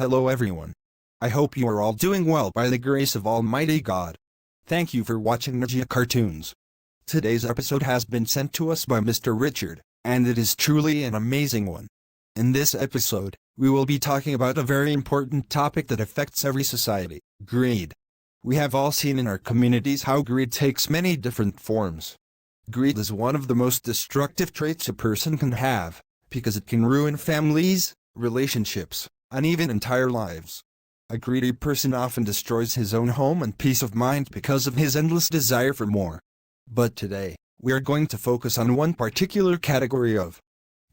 Hello everyone. I hope you are all doing well by the grace of Almighty God. Thank you for watching Ninja Cartoons. Today's episode has been sent to us by Mr. Richard, and it is truly an amazing one. In this episode, we will be talking about a very important topic that affects every society: greed. We have all seen in our communities how greed takes many different forms. Greed is one of the most destructive traits a person can have, because it can ruin families, relationships, and even entire lives. A greedy person often destroys his own home and peace of mind because of his endless desire for more. But today, we are going to focus on one particular category of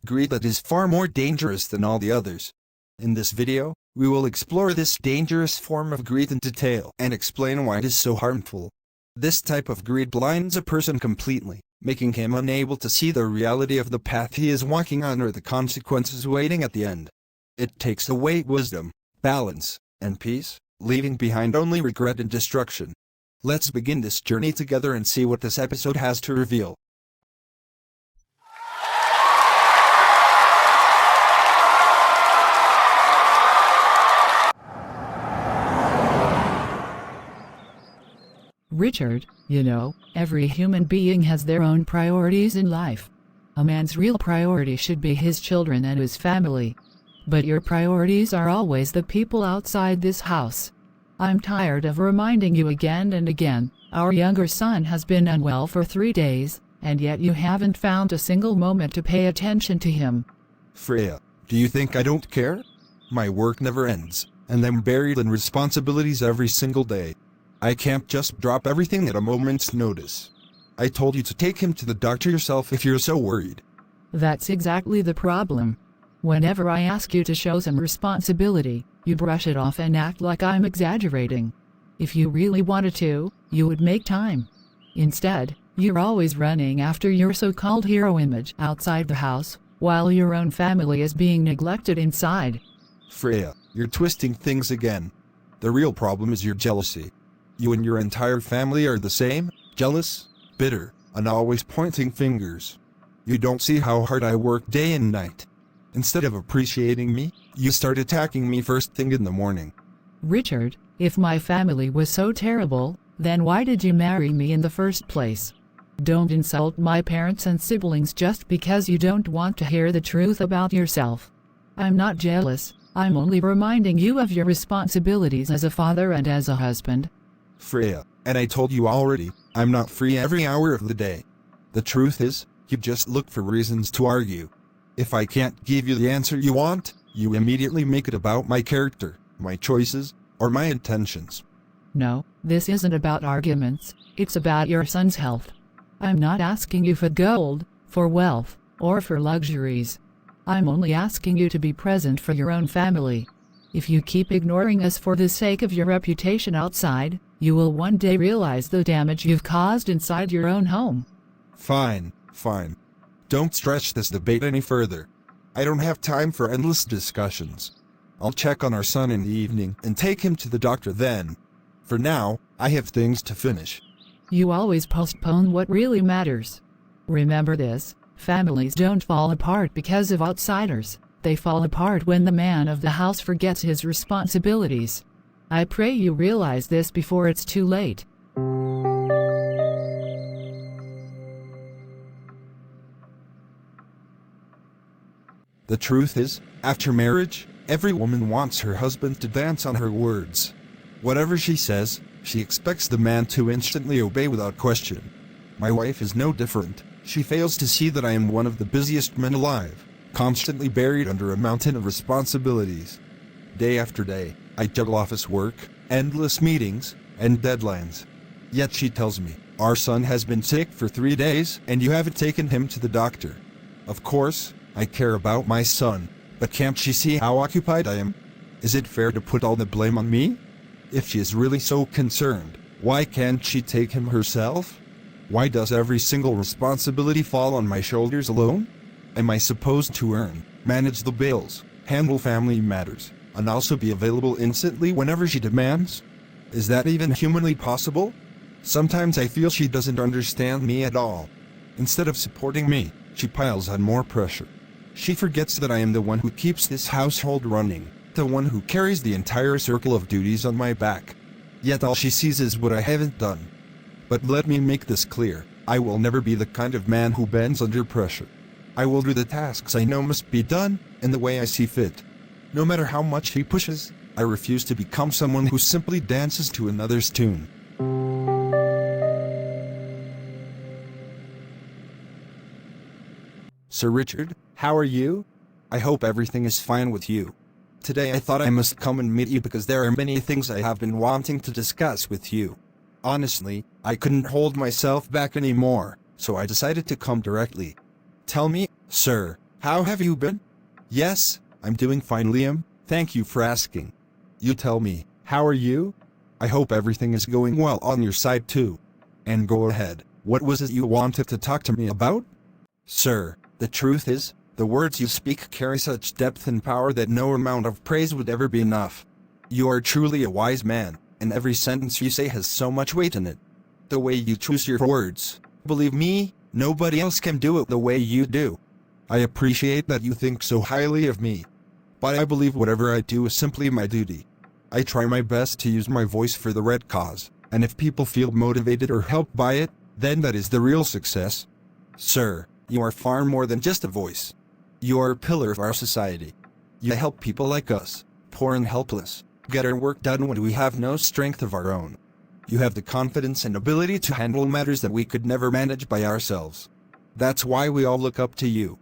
greed that is far more dangerous than all the others. In this video, we will explore this dangerous form of greed in detail and explain why it is so harmful. This type of greed blinds a person completely, making him unable to see the reality of the path he is walking on or the consequences waiting at the end. It takes away wisdom, balance, and peace, leaving behind only regret and destruction. Let's begin this journey together and see what this episode has to reveal. Richard, every human being has their own priorities in life. A man's real priority should be his children and his family. But your priorities are always the people outside this house. I'm tired of reminding you again and again. Our younger son has been unwell for 3 days, and yet you haven't found a single moment to pay attention to him. Freya, do you think I don't care? My work never ends, and I'm buried in responsibilities every single day. I can't just drop everything at a moment's notice. I told you to take him to the doctor yourself if you're so worried. That's exactly the problem. Whenever I ask you to show some responsibility, you brush it off and act like I'm exaggerating. If you really wanted to, you would make time. Instead, you're always running after your so-called hero image outside the house, while your own family is being neglected inside. Freya, you're twisting things again. The real problem is your jealousy. You and your entire family are the same, jealous, bitter, and always pointing fingers. You don't see how hard I work day and night. Instead of appreciating me, you start attacking me first thing in the morning. Richard, if my family was so terrible, then why did you marry me in the first place? Don't insult my parents and siblings just because you don't want to hear the truth about yourself. I'm not jealous, I'm only reminding you of your responsibilities as a father and as a husband. Freya, and I told you already, I'm not free every hour of the day. The truth is, you just look for reasons to argue. If I can't give you the answer you want, you immediately make it about my character, my choices, or my intentions. No, this isn't about arguments, it's about your son's health. I'm not asking you for gold, for wealth, or for luxuries. I'm only asking you to be present for your own family. If you keep ignoring us for the sake of your reputation outside, you will one day realize the damage you've caused inside your own home. Fine. Don't stretch this debate any further. I don't have time for endless discussions. I'll check on our son in the evening and take him to the doctor then. For now, I have things to finish. You always postpone what really matters. Remember this, families don't fall apart because of outsiders. They fall apart when the man of the house forgets his responsibilities. I pray you realize this before it's too late. The truth is, after marriage, every woman wants her husband to dance on her words. Whatever she says, she expects the man to instantly obey without question. My wife is no different. She fails to see that I am one of the busiest men alive, constantly buried under a mountain of responsibilities. Day after day, I juggle office work, endless meetings, and deadlines. Yet she tells me, our son has been sick for 3 days and you haven't taken him to the doctor. Of course, I care about my son, but can't she see how occupied I am? Is it fair to put all the blame on me? If she is really so concerned, why can't she take him herself? Why does every single responsibility fall on my shoulders alone? Am I supposed to earn, manage the bills, handle family matters, and also be available instantly whenever she demands? Is that even humanly possible? Sometimes I feel she doesn't understand me at all. Instead of supporting me, she piles on more pressure. She forgets that I am the one who keeps this household running, the one who carries the entire circle of duties on my back. Yet all she sees is what I haven't done. But let me make this clear, I will never be the kind of man who bends under pressure. I will do the tasks I know must be done, in the way I see fit. No matter how much he pushes, I refuse to become someone who simply dances to another's tune. Sir Richard, how are you? I hope everything is fine with you. Today I thought I must come and meet you because there are many things I have been wanting to discuss with you. Honestly, I couldn't hold myself back anymore, so I decided to come directly. Tell me, sir, how have you been? Yes, I'm doing fine, Liam, thank you for asking. You tell me, how are you? I hope everything is going well on your side too. And go ahead, what was it you wanted to talk to me about? Sir, the truth is, the words you speak carry such depth and power that no amount of praise would ever be enough. You are truly a wise man, and every sentence you say has so much weight in it. The way you choose your words, believe me, nobody else can do it the way you do. I appreciate that you think so highly of me. But I believe whatever I do is simply my duty. I try my best to use my voice for the right cause, and if people feel motivated or helped by it, then that is the real success. Sir, you are far more than just a voice. You are a pillar of our society. You help people like us, poor and helpless, get our work done when we have no strength of our own. You have the confidence and ability to handle matters that we could never manage by ourselves. That's why we all look up to you.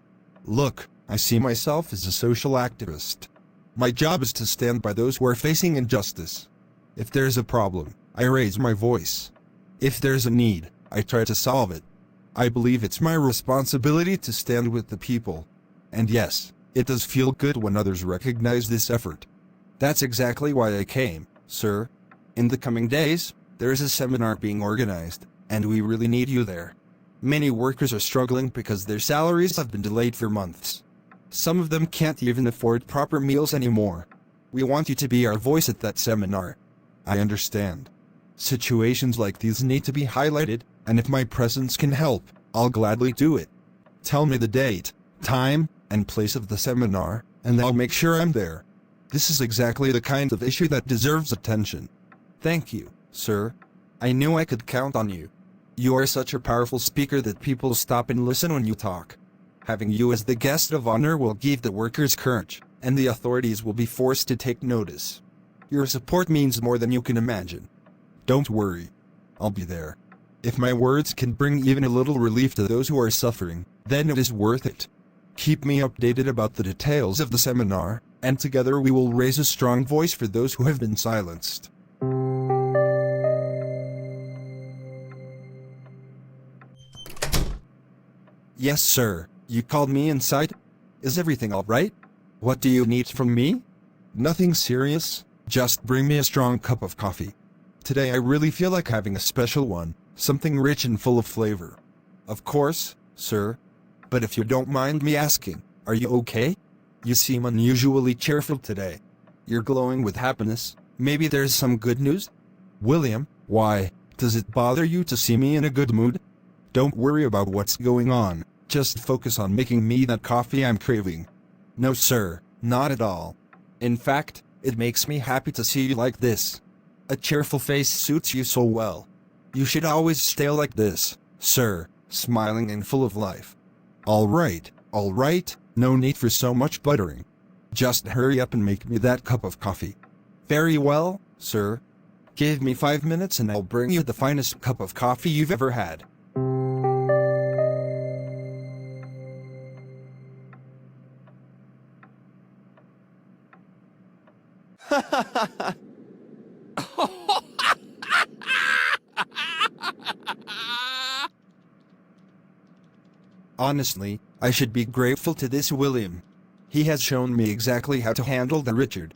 Look, I see myself as a social activist. My job is to stand by those who are facing injustice. If there's a problem, I raise my voice. If there's a need, I try to solve it. I believe it's my responsibility to stand with the people. And yes, it does feel good when others recognize this effort. That's exactly why I came, sir. In the coming days, there is a seminar being organized, and we really need you there. Many workers are struggling because their salaries have been delayed for months. Some of them can't even afford proper meals anymore. We want you to be our voice at that seminar. I understand. Situations like these need to be highlighted, and if my presence can help, I'll gladly do it. Tell me the date, time, and place of the seminar, and I'll make sure I'm there. This is exactly the kind of issue that deserves attention. Thank you, sir. I knew I could count on you. You are such a powerful speaker that people stop and listen when you talk. Having you as the guest of honor will give the workers courage, and the authorities will be forced to take notice. Your support means more than you can imagine. Don't worry. I'll be there. If my words can bring even a little relief to those who are suffering, then it is worth it. Keep me updated about the details of the seminar, and together we will raise a strong voice for those who have been silenced. Yes, sir. You called me inside? Is everything all right? What do you need from me? Nothing serious. Just bring me a strong cup of coffee. Today I really feel like having a special one, something rich and full of flavor. Of course, sir. But if you don't mind me asking, are you okay? You seem unusually cheerful today. You're glowing with happiness. Maybe there's some good news? William, why, does it bother you to see me in a good mood? Don't worry about what's going on. Just focus on making me that coffee I'm craving. No, sir, not at all. In fact, it makes me happy to see you like this. A cheerful face suits you so well. You should always stay like this, sir, smiling and full of life. All right, no need for so much buttering. Just hurry up and make me that cup of coffee. Very well, sir. Give me 5 minutes and I'll bring you the finest cup of coffee you've ever had. Honestly, I should be grateful to this William. He has shown me exactly how to handle the Richard.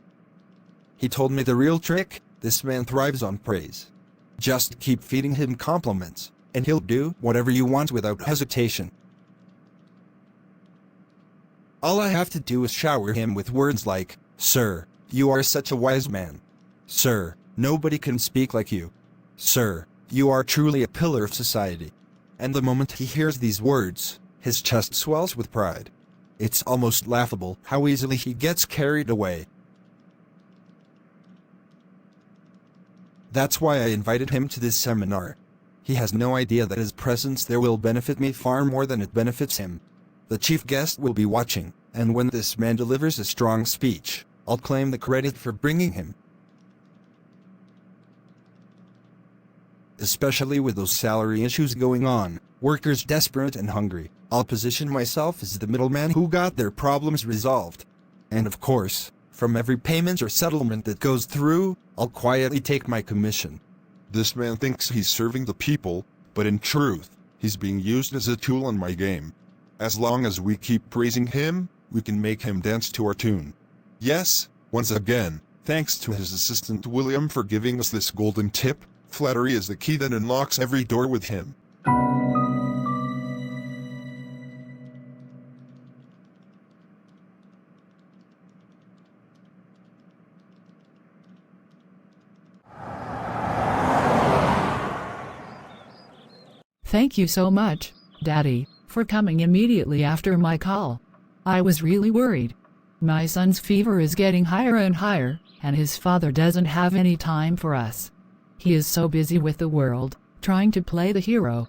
He told me the real trick. This man thrives on praise. Just keep feeding him compliments, and he'll do whatever you want without hesitation. All I have to do is shower him with words like, "Sir, you are such a wise man. Sir, nobody can speak like you. Sir, you are truly a pillar of society." And the moment he hears these words, his chest swells with pride. It's almost laughable how easily he gets carried away. That's why I invited him to this seminar. He has no idea that his presence there will benefit me far more than it benefits him. The chief guest will be watching, and when this man delivers a strong speech, I'll claim the credit for bringing him. Especially with those salary issues going on, workers desperate and hungry, I'll position myself as the middleman who got their problems resolved. And of course, from every payment or settlement that goes through, I'll quietly take my commission. This man thinks he's serving the people, but in truth, he's being used as a tool in my game. As long as we keep praising him, we can make him dance to our tune. Yes, once again, thanks to his assistant William for giving us this golden tip, flattery is the key that unlocks every door with him. Thank you so much, Daddy, for coming immediately after my call. I was really worried. My son's fever is getting higher and higher, and his father doesn't have any time for us. He is so busy with the world, trying to play the hero.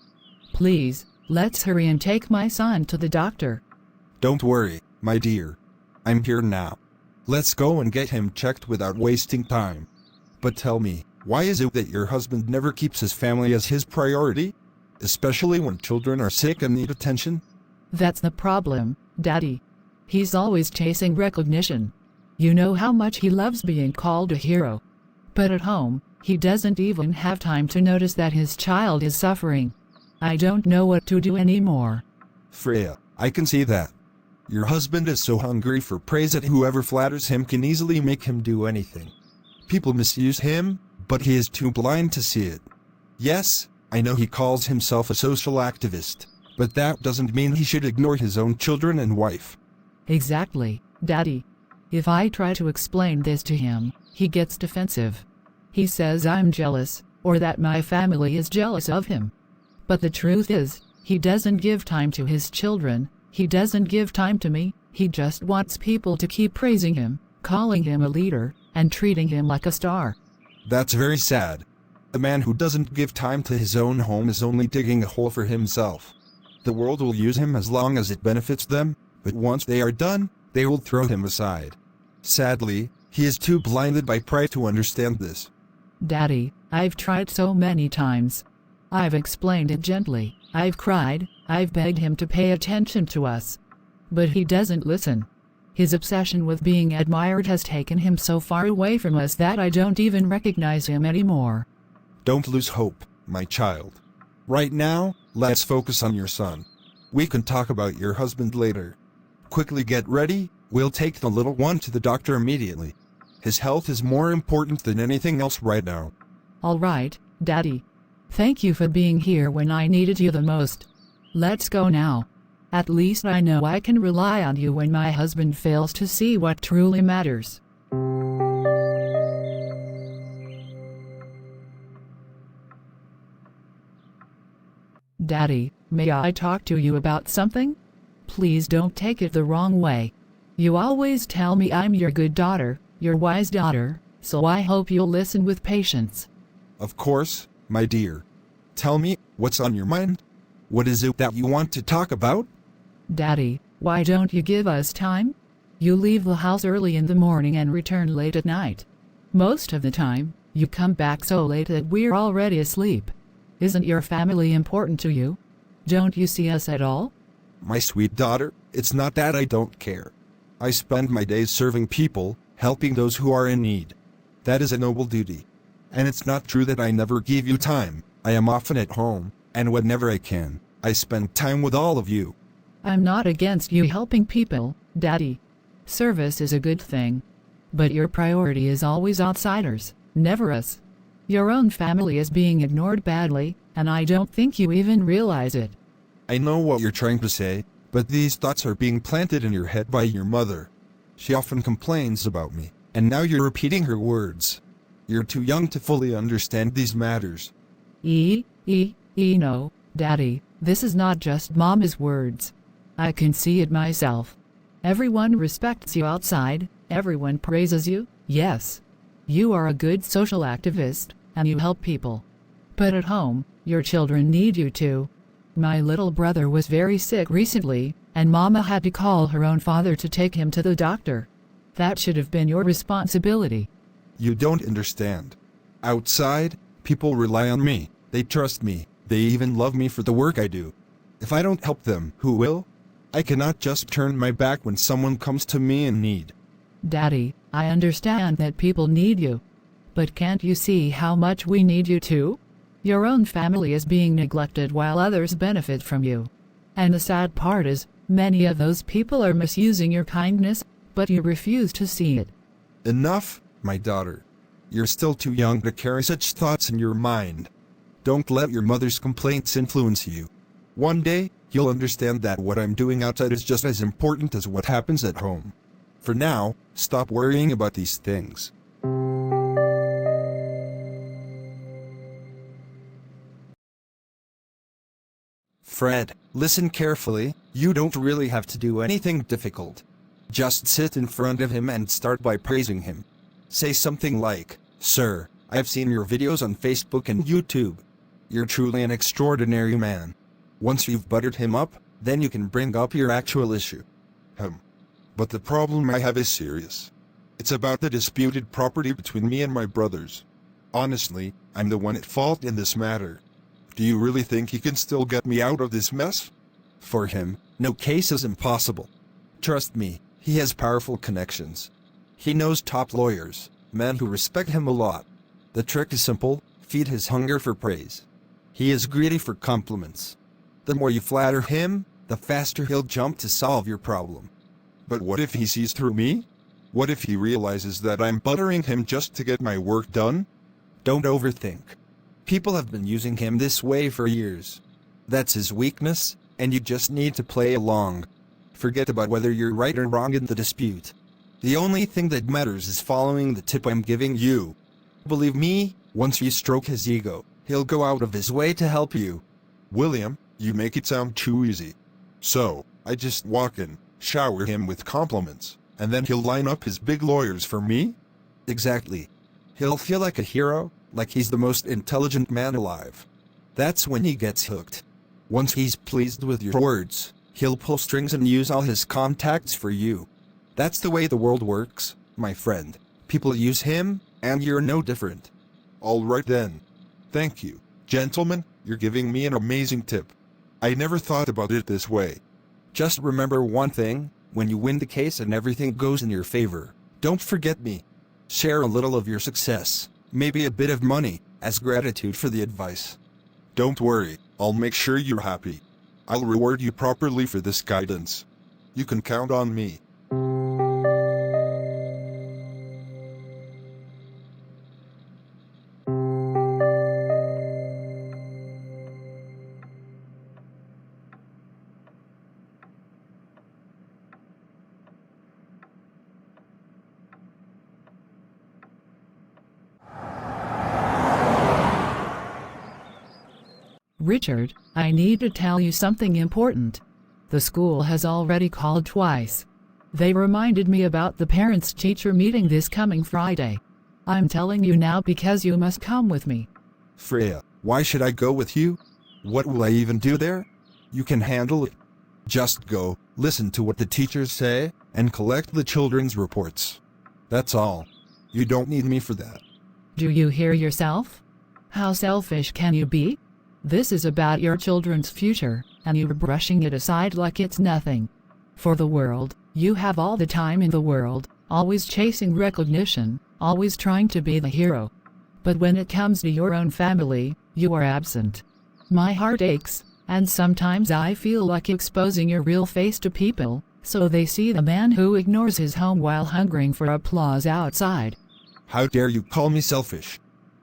Please, let's hurry and take my son to the doctor. Don't worry, my dear. I'm here now. Let's go and get him checked without wasting time. But tell me, why is it that your husband never keeps his family as his priority? Especially when children are sick and need attention? That's the problem, Daddy. He's always chasing recognition. You know how much he loves being called a hero. But at home, he doesn't even have time to notice that his child is suffering. I don't know what to do anymore. Freya, I can see that. Your husband is so hungry for praise that whoever flatters him can easily make him do anything. People misuse him, but he is too blind to see it. Yes, I know he calls himself a social activist, but that doesn't mean he should ignore his own children and wife. Exactly, Daddy. If I try to explain this to him, he gets defensive. He says I'm jealous, or that my family is jealous of him. But the truth is, he doesn't give time to his children, he doesn't give time to me, he just wants people to keep praising him, calling him a leader, and treating him like a star. That's very sad. A man who doesn't give time to his own home is only digging a hole for himself. The world will use him as long as it benefits them, but once they are done, they will throw him aside. Sadly, he is too blinded by pride to understand this. Daddy, I've tried so many times. I've explained it gently, I've cried, I've begged him to pay attention to us. But he doesn't listen. His obsession with being admired has taken him so far away from us that I don't even recognize him anymore. Don't lose hope, my child. Right now, let's focus on your son. We can talk about your husband later. Quickly get ready, we'll take the little one to the doctor immediately. His health is more important than anything else right now. All right, Daddy. Thank you for being here when I needed you the most. Let's go now. At least I know I can rely on you when my husband fails to see what truly matters. Daddy, may I talk to you about something? Please don't take it the wrong way. You always tell me I'm your good daughter, your wise daughter, so I hope you'll listen with patience. Of course, my dear. Tell me, what's on your mind? What is it that you want to talk about? Daddy, why don't you give us time? You leave the house early in the morning and return late at night. Most of the time, you come back so late that we're already asleep. Isn't your family important to you? Don't you see us at all? My sweet daughter, it's not that I don't care. I spend my days serving people, helping those who are in need. That is a noble duty. And it's not true that I never give you time. I am often at home, and whenever I can, I spend time with all of you. I'm not against you helping people, Daddy. Service is a good thing. But your priority is always outsiders, never us. Your own family is being ignored badly, and I don't think you even realize it. I know what you're trying to say, but these thoughts are being planted in your head by your mother. She often complains about me, and now you're repeating her words. You're too young to fully understand these matters. No, Daddy, this is not just Mama's words. I can see it myself. Everyone respects you outside, everyone praises you, yes. You are a good social activist, and you help people. But at home, your children need you too. My little brother was very sick recently, and Mama had to call her own father to take him to the doctor. That should have been your responsibility. You don't understand. Outside, people rely on me, they trust me, they even love me for the work I do. If I don't help them, who will? I cannot just turn my back when someone comes to me in need. Daddy, I understand that people need you. But can't you see how much we need you too? Your own family is being neglected while others benefit from you. And the sad part is, many of those people are misusing your kindness, but you refuse to see it. Enough, my daughter. You're still too young to carry such thoughts in your mind. Don't let your mother's complaints influence you. One day, you'll understand that what I'm doing outside is just as important as what happens at home. For now, stop worrying about these things. Fred, listen carefully, you don't really have to do anything difficult. Just sit in front of him and start by praising him. Say something like, "Sir, I've seen your videos on Facebook and YouTube. You're truly an extraordinary man." Once you've buttered him up, then you can bring up your actual issue. But the problem I have is serious. It's about the disputed property between me and my brothers. Honestly, I'm the one at fault in this matter. Do you really think he can still get me out of this mess? For him, no case is impossible. Trust me, he has powerful connections. He knows top lawyers, men who respect him a lot. The trick is simple, feed his hunger for praise. He is greedy for compliments. The more you flatter him, the faster he'll jump to solve your problem. But what if he sees through me? What if he realizes that I'm buttering him just to get my work done? Don't overthink. People have been using him this way for years. That's his weakness, and you just need to play along. Forget about whether you're right or wrong in the dispute. The only thing that matters is following the tip I'm giving you. Believe me, once you stroke his ego, he'll go out of his way to help you. William, you make it sound too easy. So, I just walk in, shower him with compliments, and then he'll line up his big lawyers for me? Exactly. He'll feel like a hero, like he's the most intelligent man alive. That's when he gets hooked. Once he's pleased with your words, he'll pull strings and use all his contacts for you. That's the way the world works, my friend. People use him, and you're no different. All right then. Thank you, gentlemen, you're giving me an amazing tip. I never thought about it this way. Just remember one thing, when you win the case and everything goes in your favor, don't forget me. Share a little of your success, maybe a bit of money, as gratitude for the advice. Don't worry, I'll make sure you're happy. I'll reward you properly for this guidance. You can count on me. Richard, I need to tell you something important. The school has already called twice. They reminded me about the parents-teacher meeting this coming Friday. I'm telling you now because you must come with me. Freya, why should I go with you? What will I even do there? You can handle it. Just go, listen to what the teachers say, and collect the children's reports. That's all. You don't need me for that. Do you hear yourself? How selfish can you be? This is about your children's future, and you're brushing it aside like it's nothing. For the world, you have all the time in the world, always chasing recognition, always trying to be the hero. But when it comes to your own family, you are absent. My heart aches, and sometimes I feel like exposing your real face to people, so they see the man who ignores his home while hungering for applause outside. How dare you call me selfish?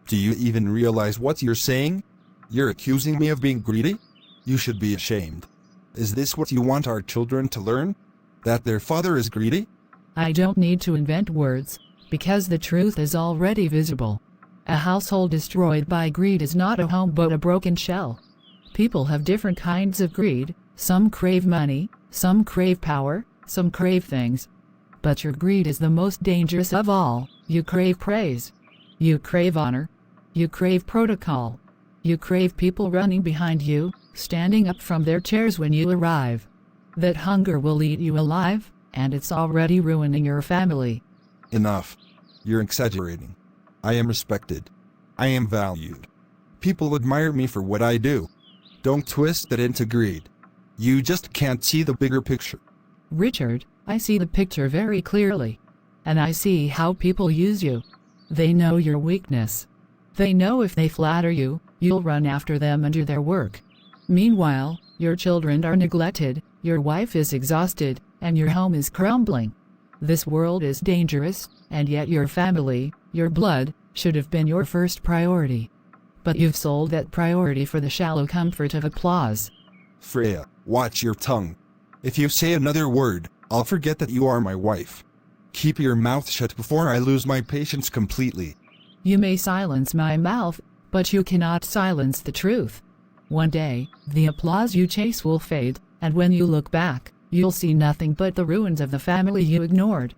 Do you even realize what you're saying? You're accusing me of being greedy? You should be ashamed. Is this what you want our children to learn? That their father is greedy? I don't need to invent words, because the truth is already visible. A household destroyed by greed is not a home but a broken shell. People have different kinds of greed, some crave money, some crave power, some crave things. But your greed is the most dangerous of all. You crave praise. You crave honor. You crave protocol. You crave people running behind you, standing up from their chairs when you arrive. That hunger will eat you alive, and it's already ruining your family. Enough. You're exaggerating. I am respected. I am valued. People admire me for what I do. Don't twist it into greed. You just can't see the bigger picture. Richard, I see the picture very clearly. And I see how people use you. They know your weakness. They know if they flatter you, you'll run after them and do their work. Meanwhile, your children are neglected, your wife is exhausted, and your home is crumbling. This world is dangerous, and yet your family, your blood, should have been your first priority. But you've sold that priority for the shallow comfort of applause. Freya, watch your tongue. If you say another word, I'll forget that you are my wife. Keep your mouth shut before I lose my patience completely. You may silence my mouth, but you cannot silence the truth. One day, the applause you chase will fade, and when you look back, you'll see nothing but the ruins of the family you ignored.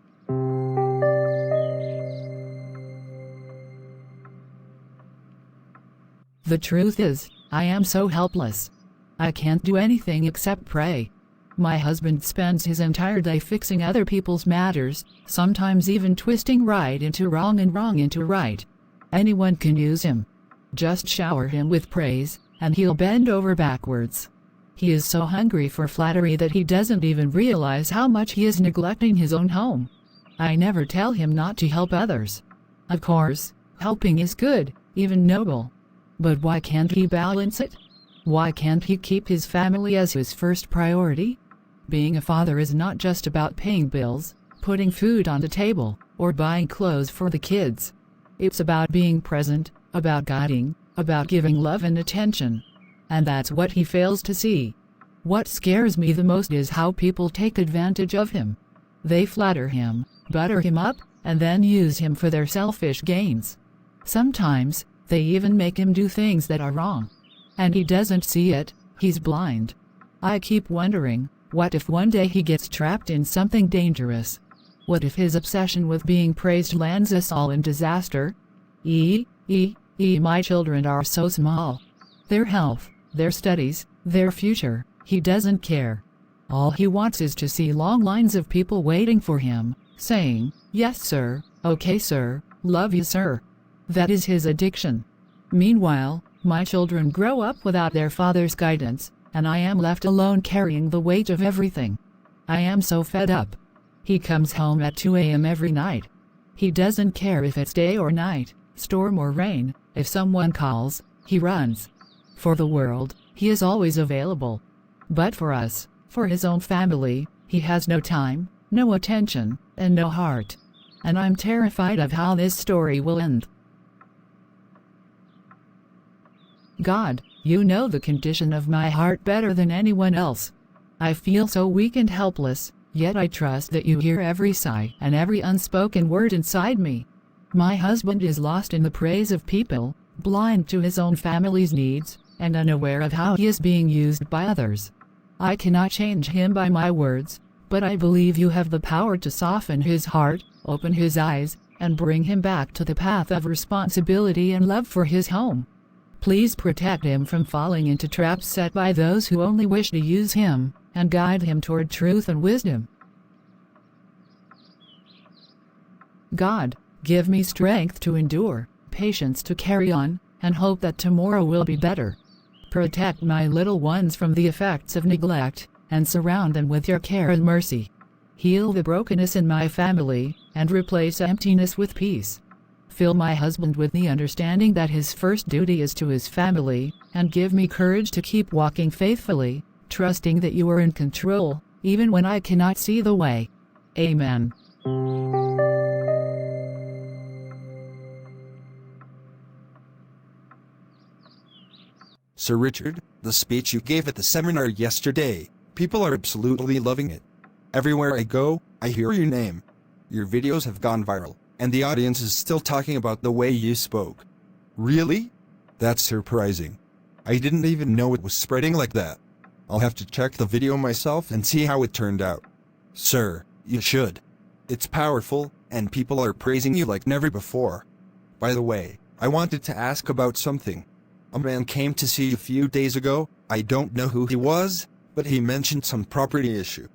The truth is, I am so helpless. I can't do anything except pray. My husband spends his entire day fixing other people's matters, sometimes even twisting right into wrong and wrong into right. Anyone can use him. Just shower him with praise, and he'll bend over backwards. He is so hungry for flattery that he doesn't even realize how much he is neglecting his own home. I never tell him not to help others. Of course, helping is good, even noble. But why can't he balance it? Why can't he keep his family as his first priority? Being a father is not just about paying bills, putting food on the table, or buying clothes for the kids. It's about being present, about guiding, about giving love and attention. And that's what he fails to see. What scares me the most is how people take advantage of him. They flatter him, butter him up, and then use him for their selfish gains. Sometimes, they even make him do things that are wrong. And he doesn't see it, he's blind. I keep wondering, what if one day he gets trapped in something dangerous? What if his obsession with being praised lands us all in disaster? My children are so small. Their health, their studies, their future, he doesn't care. All he wants is to see long lines of people waiting for him, saying, "Yes, sir, okay, sir, love you, sir." That is his addiction. Meanwhile, my children grow up without their father's guidance, and I am left alone carrying the weight of everything. I am so fed up. He comes home at 2 a.m. every night. He doesn't care if it's day or night, storm or rain. If someone calls, he runs. For the world, he is always available. But for us, for his own family, he has no time, no attention, and no heart. And I'm terrified of how this story will end. God, you know the condition of my heart better than anyone else. I feel so weak and helpless, yet I trust that you hear every sigh and every unspoken word inside me. My husband is lost in the praise of people, blind to his own family's needs, and unaware of how he is being used by others. I cannot change him by my words, but I believe you have the power to soften his heart, open his eyes, and bring him back to the path of responsibility and love for his home. Please protect him from falling into traps set by those who only wish to use him, and guide him toward truth and wisdom. God, give me strength to endure, patience to carry on, and hope that tomorrow will be better. Protect my little ones from the effects of neglect, and surround them with your care and mercy. Heal the brokenness in my family, and replace emptiness with peace. Fill my husband with the understanding that his first duty is to his family, and give me courage to keep walking faithfully, trusting that you are in control, even when I cannot see the way. Amen. Sir Richard, the speech you gave at the seminar yesterday, people are absolutely loving it. Everywhere I go, I hear your name. Your videos have gone viral, and the audience is still talking about the way you spoke. Really? That's surprising. I didn't even know it was spreading like that. I'll have to check the video myself and see how it turned out. Sir, you should. It's powerful, and people are praising you like never before. By the way, I wanted to ask about something. A man came to see you a few days ago. I don't know who he was, but he mentioned some property issue.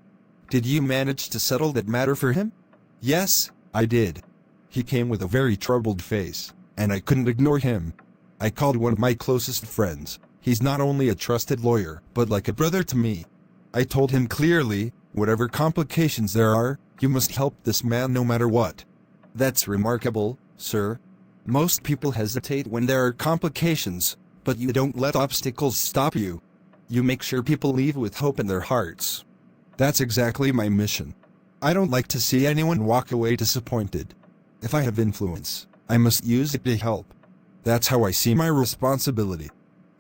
Did you manage to settle that matter for him? Yes, I did. He came with a very troubled face, and I couldn't ignore him. I called one of my closest friends. He's not only a trusted lawyer, but like a brother to me. I told him clearly, whatever complications there are, you must help this man no matter what. That's remarkable, sir. Most people hesitate when there are complications, but you don't let obstacles stop you. You make sure people leave with hope in their hearts. That's exactly my mission. I don't like to see anyone walk away disappointed. If I have influence, I must use it to help. That's how I see my responsibility.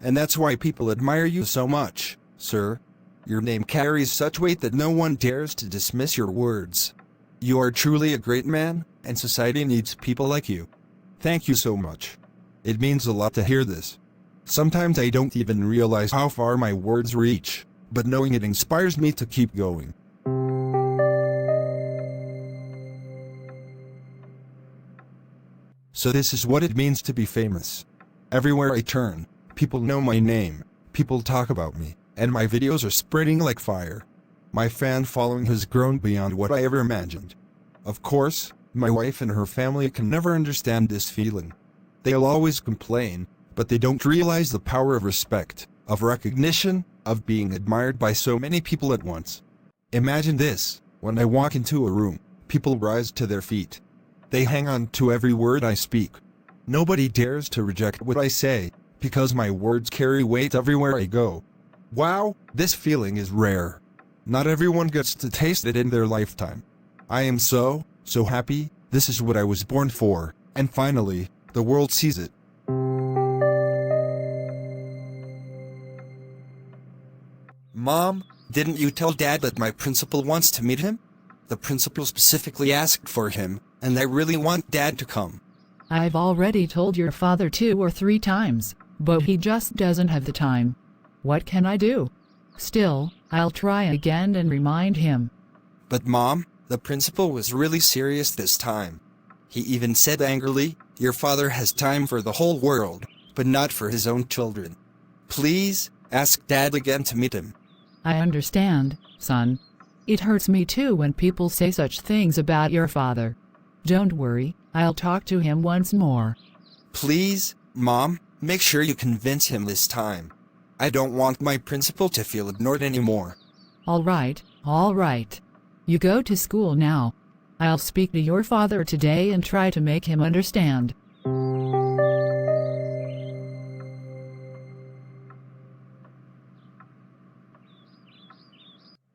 And that's why people admire you so much, sir. Your name carries such weight that no one dares to dismiss your words. You are truly a great man, and society needs people like you. Thank you so much. It means a lot to hear this. Sometimes I don't even realize how far my words reach, but knowing it inspires me to keep going. So this is what it means to be famous. Everywhere I turn, people know my name, people talk about me, and my videos are spreading like fire. My fan following has grown beyond what I ever imagined. Of course, my wife and her family can never understand this feeling. They'll always complain, but they don't realize the power of respect, of recognition, of being admired by so many people at once. Imagine this, when I walk into a room, people rise to their feet. They hang on to every word I speak. Nobody dares to reject what I say, because my words carry weight everywhere I go. Wow, this feeling is rare. Not everyone gets to taste it in their lifetime. I am so happy. This is what I was born for, and finally, the world sees it. Mom, didn't you tell Dad that my principal wants to meet him? The principal specifically asked for him, and I really want Dad to come. I've already told your father 2 or 3 times, but he just doesn't have the time. What can I do? Still, I'll try again and remind him. But Mom, the principal was really serious this time. He even said angrily, your father has time for the whole world, but not for his own children. Please, ask Dad again to meet him. I understand, son. It hurts me too when people say such things about your father. Don't worry, I'll talk to him once more. Please, Mom, make sure you convince him this time. I don't want my principal to feel ignored anymore. All right. You go to school now. I'll speak to your father today and try to make him understand.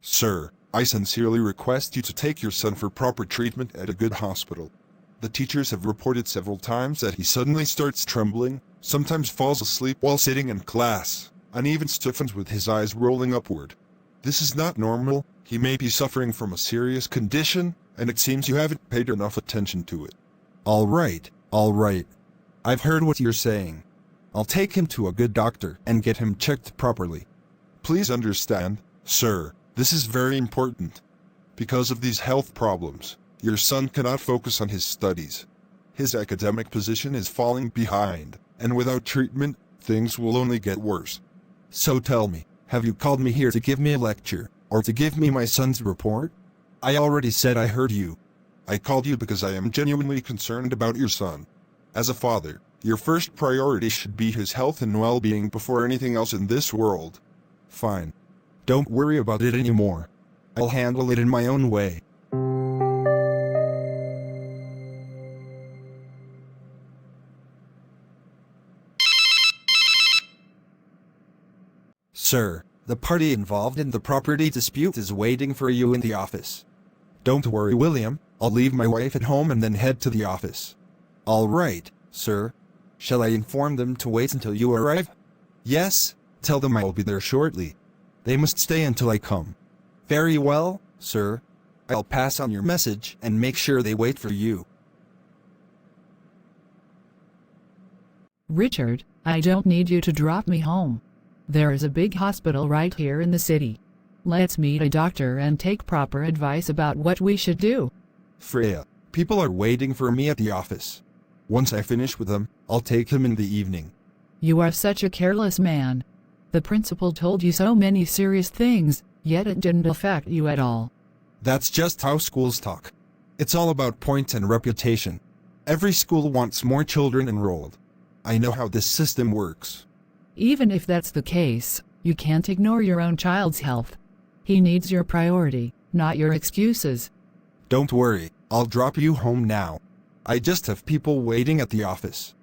Sir, I sincerely request you to take your son for proper treatment at a good hospital. The teachers have reported several times that he suddenly starts trembling, sometimes falls asleep while sitting in class, and even stiffens with his eyes rolling upward. This is not normal. He may be suffering from a serious condition, and it seems you haven't paid enough attention to it. All right. I've heard what you're saying. I'll take him to a good doctor and get him checked properly. Please understand, sir, this is very important. Because of these health problems, your son cannot focus on his studies. His academic position is falling behind, and without treatment, things will only get worse. So tell me, have you called me here to give me a lecture, or to give me my son's report? I already said I heard you. I called you because I am genuinely concerned about your son. As a father, your first priority should be his health and well-being before anything else in this world. Fine. Don't worry about it anymore. I'll handle it in my own way. Sir, the party involved in the property dispute is waiting for you in the office. Don't worry, William. I'll leave my wife at home and then head to the office. All right, sir. Shall I inform them to wait until you arrive? Yes, tell them I'll be there shortly. They must stay until I come. Very well, sir. I'll pass on your message and make sure they wait for you. Richard, I don't need you to drop me home. There is a big hospital right here in the city. Let's meet a doctor and take proper advice about what we should do. Freya, people are waiting for me at the office. Once I finish with him, I'll take him in the evening. You are such a careless man. The principal told you so many serious things, yet it didn't affect you at all. That's just how schools talk. It's all about points and reputation. Every school wants more children enrolled. I know how this system works. Even if that's the case, you can't ignore your own child's health. He needs your priority, not your excuses. Don't worry, I'll drop you home now. I just have people waiting at the office.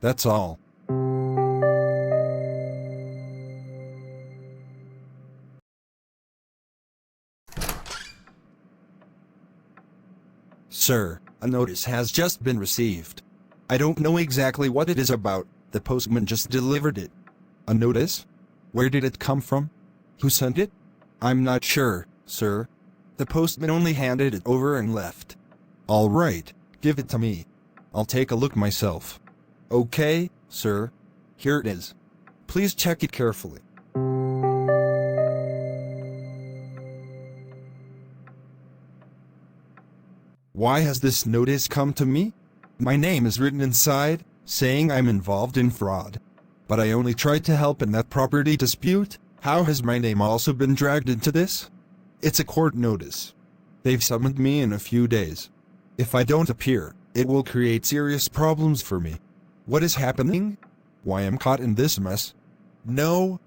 That's all. Sir, a notice has just been received. I don't know exactly what it is about. The postman just delivered it. A notice? Where did it come from? Who sent it? I'm not sure, sir. The postman only handed it over and left. All right, give it to me. I'll take a look myself. Okay, sir. Here it is. Please check it carefully. Why has this notice come to me? My name is written inside, saying I'm involved in fraud. But I only tried to help in that property dispute. How has my name also been dragged into this? It's a court notice. They've summoned me in a few days. If I don't appear, it will create serious problems for me. What is happening? Why I'm caught in this mess? No.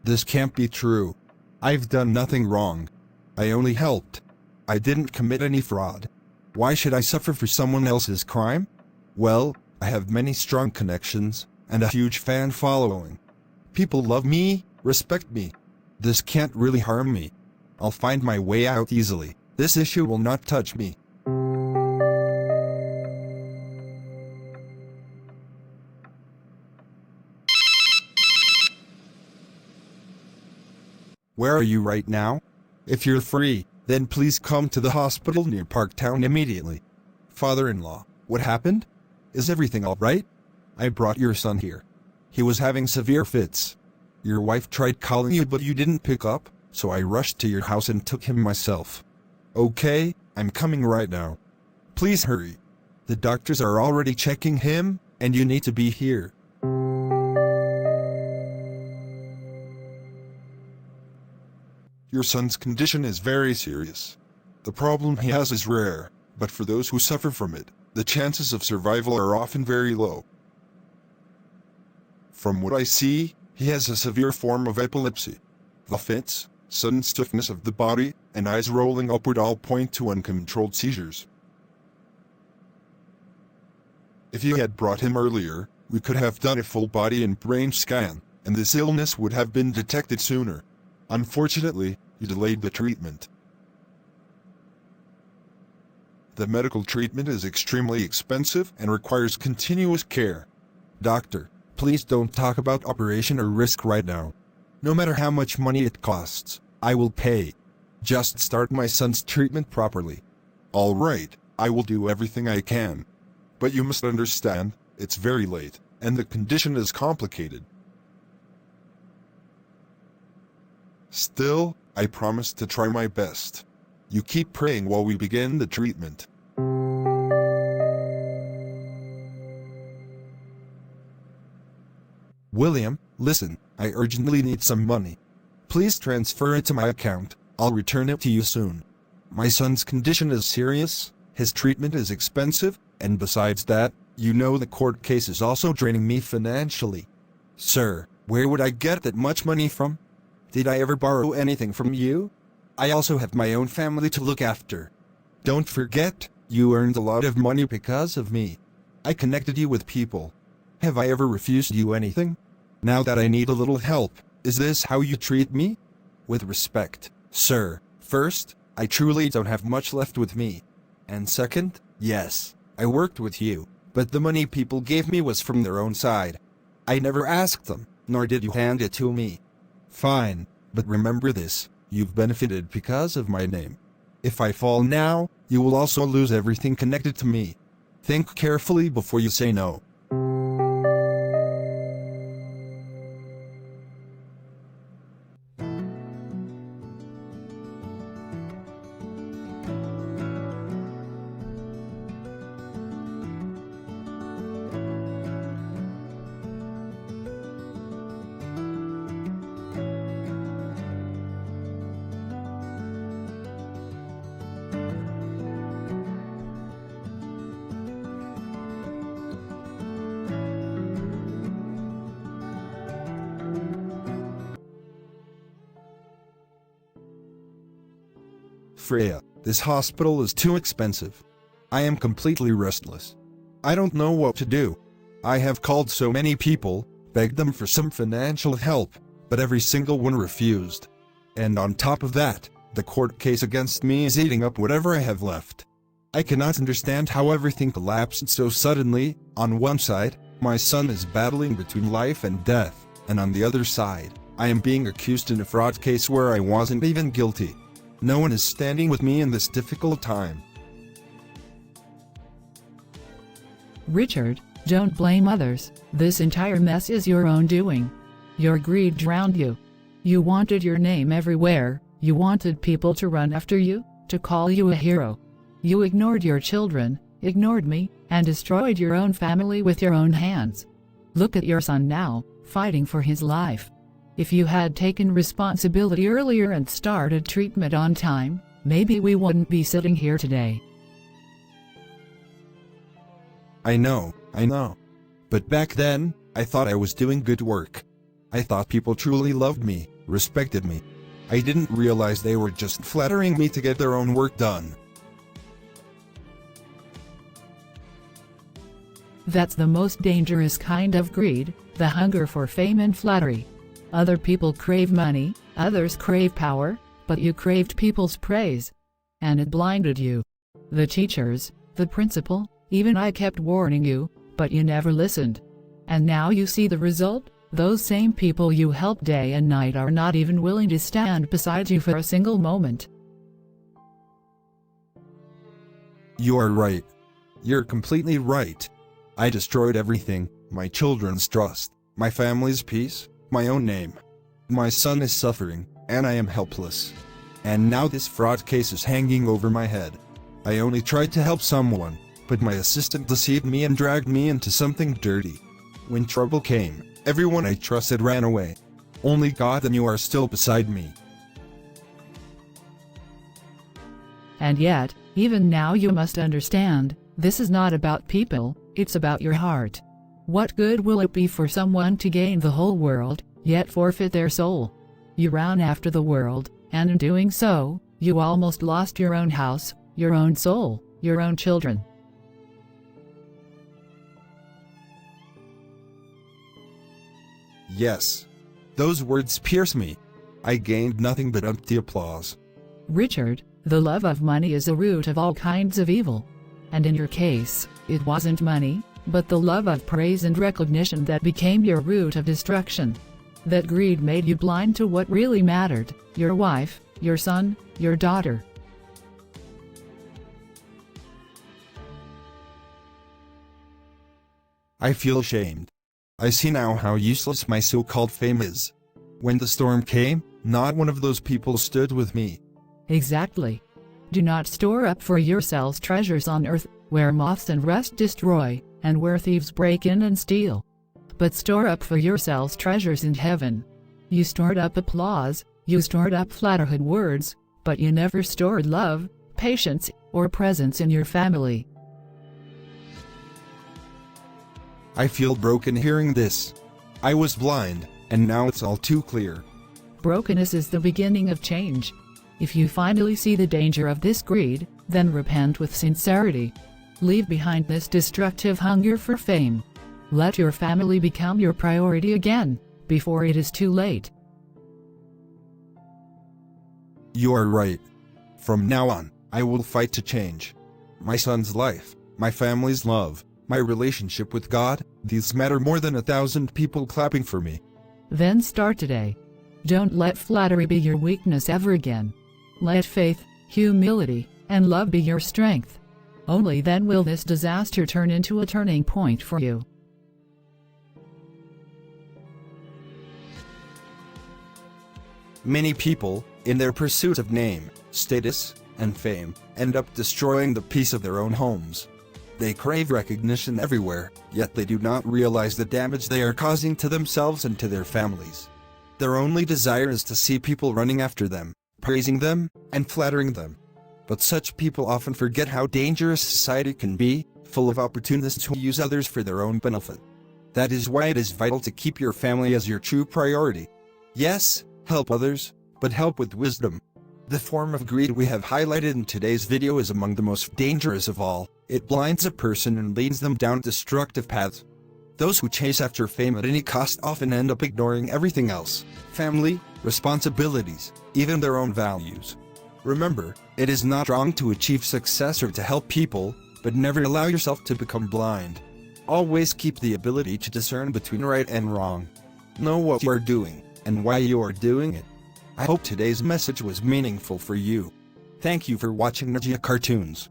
This can't be true. I've done nothing wrong. I only helped. I didn't commit any fraud. Why should I suffer for someone else's crime? Well, I have many strong connections, and a huge fan following. People love me, respect me. This can't really harm me. I'll find my way out easily. This issue will not touch me. Where are you right now? If you're free, then please come to the hospital near Parktown immediately. Father-in-law, what happened? Is everything all right? I brought your son here. He was having severe fits. Your wife tried calling you but you didn't pick up, so I rushed to your house and took him myself. Okay, I'm coming right now. Please hurry. The doctors are already checking him, and you need to be here. Your son's condition is very serious. The problem he has is rare, but for those who suffer from it, the chances of survival are often very low. From what I see, he has a severe form of epilepsy. The fits, sudden stiffness of the body, and eyes rolling upward all point to uncontrolled seizures. If you had brought him earlier, we could have done a full body and brain scan, and this illness would have been detected sooner. Unfortunately, you delayed the treatment. The medical treatment is extremely expensive and requires continuous care. Doctor, please don't talk about operation or risk right now. No matter how much money it costs, I will pay. Just start my son's treatment properly. All right, I will do everything I can. But you must understand, it's very late, and the condition is complicated. Still, I promise to try my best. You keep praying while we begin the treatment. William, listen, I urgently need some money. Please transfer it to my account. I'll return it to you soon. My son's condition is serious, his treatment is expensive, and besides that, you know the court case is also draining me financially. Sir, where would I get that much money from? Did I ever borrow anything from you? I also have my own family to look after. Don't forget, you earned a lot of money because of me. I connected you with people. Have I ever refused you anything? Now that I need a little help, is this how you treat me? With respect, sir. First, I truly don't have much left with me. And second, yes, I worked with you, but the money people gave me was from their own side. I never asked them, nor did you hand it to me. Fine, but remember this, you've benefited because of my name. If I fall now, you will also lose everything connected to me. Think carefully before you say no. Freya, this hospital is too expensive. I am completely restless. I don't know what to do. I have called so many people, begged them for some financial help, but every single one refused. And on top of that, the court case against me is eating up whatever I have left. I cannot understand how everything collapsed so suddenly. On one side, my son is battling between life and death, and on the other side, I am being accused in a fraud case where I wasn't even guilty. No one is standing with me in this difficult time. Richard, don't blame others. This entire mess is your own doing. Your greed drowned you. You wanted your name everywhere. You wanted people to run after you, to call you a hero. You ignored your children, ignored me, and destroyed your own family with your own hands. Look at your son now, fighting for his life. If you had taken responsibility earlier and started treatment on time, maybe we wouldn't be sitting here today. I know. But back then, I thought I was doing good work. I thought people truly loved me, respected me. I didn't realize they were just flattering me to get their own work done. That's the most dangerous kind of greed, the hunger for fame and flattery. Other people crave money, others crave power, but you craved people's praise. And it blinded you. The teachers, the principal, even I kept warning you, but you never listened. And now you see the result? Those same people you help day and night are not even willing to stand beside you for a single moment. You are right. You're completely right. I destroyed everything, my children's trust, my family's peace, my own name. My son is suffering, and I am helpless. And now this fraud case is hanging over my head. I only tried to help someone, but my assistant deceived me and dragged me into something dirty. When trouble came, everyone I trusted ran away. Only God and you are still beside me. And yet, even now you must understand, this is not about people, it's about your heart. What good will it be for someone to gain the whole world, yet forfeit their soul? You ran after the world, and in doing so, you almost lost your own house, your own soul, your own children. Yes. Those words pierce me. I gained nothing but empty applause. Richard, the love of money is the root of all kinds of evil. And in your case, it wasn't money, but the love of praise and recognition that became your root of destruction. That greed made you blind to what really mattered, your wife, your son, your daughter. I feel ashamed. I see now how useless my so-called fame is. When the storm came, not one of those people stood with me. Exactly. Do not store up for yourselves treasures on earth, where moths and rust destroy, and where thieves break in and steal. But store up for yourselves treasures in heaven. You stored up applause, you stored up flattered words, but you never stored love, patience, or presence in your family. I feel broken hearing this. I was blind, and now it's all too clear. Brokenness is the beginning of change. If you finally see the danger of this greed, then repent with sincerity. Leave behind this destructive hunger for fame. Let your family become your priority again, before it is too late. You are right. From now on, I will fight to change. My son's life, my family's love, my relationship with God, these matter more than 1,000 people clapping for me. Then start today. Don't let flattery be your weakness ever again. Let faith, humility, and love be your strength. Only then will this disaster turn into a turning point for you. Many people, in their pursuit of name, status, and fame, end up destroying the peace of their own homes. They crave recognition everywhere, yet they do not realize the damage they are causing to themselves and to their families. Their only desire is to see people running after them, praising them, and flattering them. But such people often forget how dangerous society can be, full of opportunists who use others for their own benefit. That is why it is vital to keep your family as your true priority. Yes, help others, but help with wisdom. The form of greed we have highlighted in today's video is among the most dangerous of all. It blinds a person and leads them down destructive paths. Those who chase after fame at any cost often end up ignoring everything else: family, responsibilities, even their own values. Remember, it is not wrong to achieve success or to help people, but never allow yourself to become blind. Always keep the ability to discern between right and wrong. Know what you are doing, and why you are doing it. I hope today's message was meaningful for you. Thank you for watching Ninja Cartoons.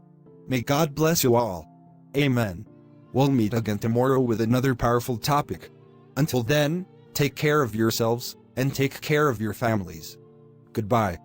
May God bless you all. Amen. We'll meet again tomorrow with another powerful topic. Until then, take care of yourselves, and take care of your families. Goodbye.